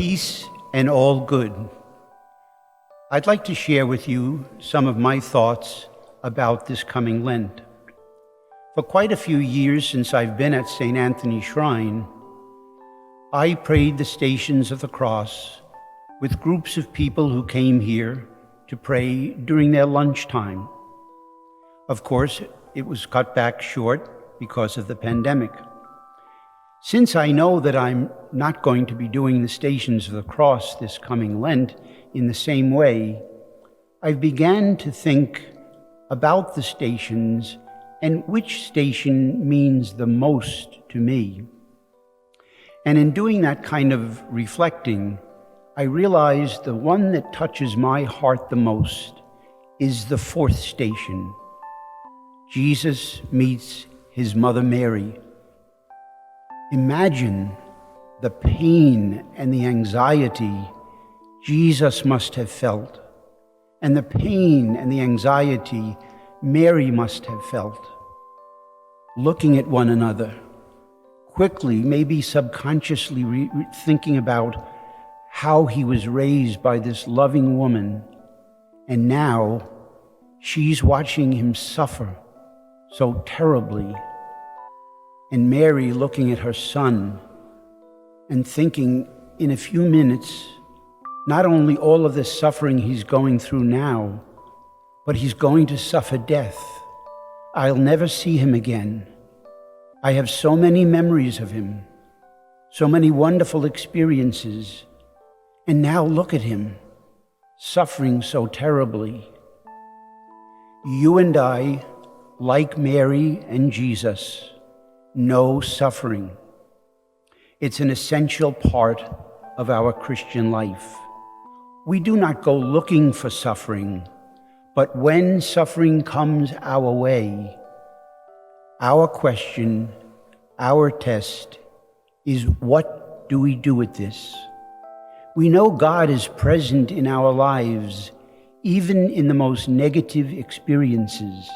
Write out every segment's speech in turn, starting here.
Peace and all good. I'd like to share with you some of my thoughts about this coming Lent. For quite a few years since I've been at St. Anthony's Shrine, I prayed the Stations of the Cross with groups of people who came here to pray during their lunchtime. Of course, it was cut back short because of the pandemic. Since I know that I'm not going to be doing the Stations of the Cross this coming Lent in the same way, I began to think about the stations and which station means the most to me. And in doing that kind of reflecting, I realized the one that touches my heart the most is the fourth station. Jesus meets his mother Mary. Imagine the pain and the anxiety Jesus must have felt, and the pain and the anxiety Mary must have felt. Looking at one another, quickly, maybe subconsciously thinking about how he was raised by this loving woman, and now she's watching him suffer so terribly. And Mary looking at her son and thinking, in a few minutes, not only all of this suffering he's going through now, but he's going to suffer death. I'll never see him again. I have so many memories of him, so many wonderful experiences, and now look at him, suffering so terribly. You and I, like Mary and Jesus, know suffering. It's an essential part of our Christian life. We do not go looking for suffering, but when suffering comes our way, our question, our test is, what do we do with this? We know God is present in our lives, even in the most negative experiences.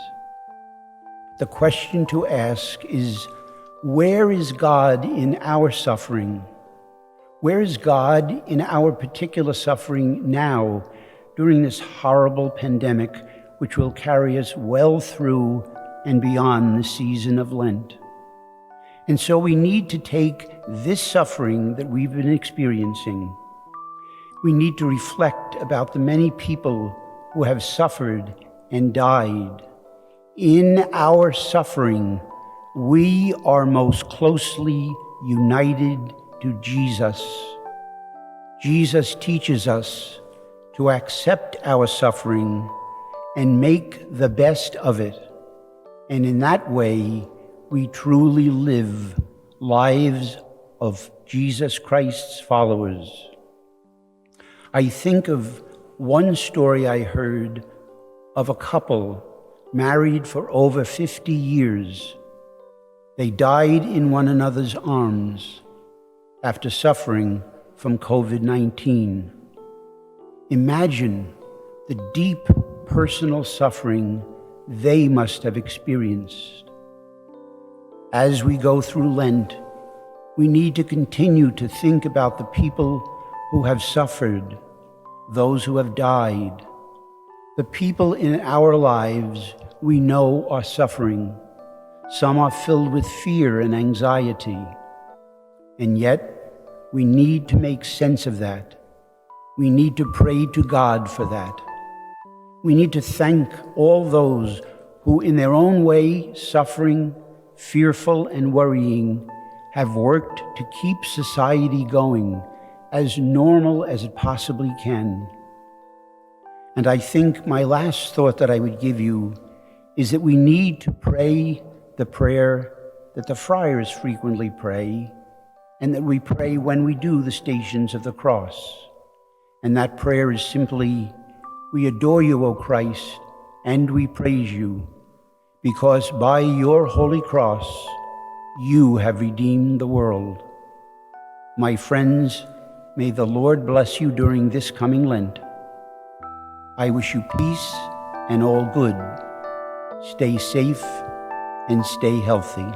The question to ask is, where is God in our suffering? Where is God in our particular suffering now during this horrible pandemic, which will carry us well through and beyond the season of Lent? And so we need to take this suffering that we've been experiencing. We need to reflect about the many people who have suffered and died. In our suffering, we are most closely united to Jesus. Jesus teaches us to accept our suffering and make the best of it. And in that way, we truly live lives of Jesus Christ's followers. I think of one story I heard of a couple married for over 50 years. They died in one another's arms after suffering from COVID-19. Imagine the deep personal suffering they must have experienced. As we go through Lent, we need to continue to think about the people who have suffered, those who have died, the people in our lives we know are suffering. Some are filled with fear and anxiety, and yet we need to make sense of that. We need to pray to God for that. We need to thank all those who, in their own way, suffering, fearful, and worrying, have worked to keep society going as normal as it possibly can. And I think my last thought that I would give you is that we need to pray the prayer that the friars frequently pray, and that we pray when we do the Stations of the Cross. And that prayer is simply, we adore you, O Christ, and we praise you, because by your holy cross, you have redeemed the world. My friends, may the Lord bless you during this coming Lent. I wish you peace and all good. Stay safe and stay healthy.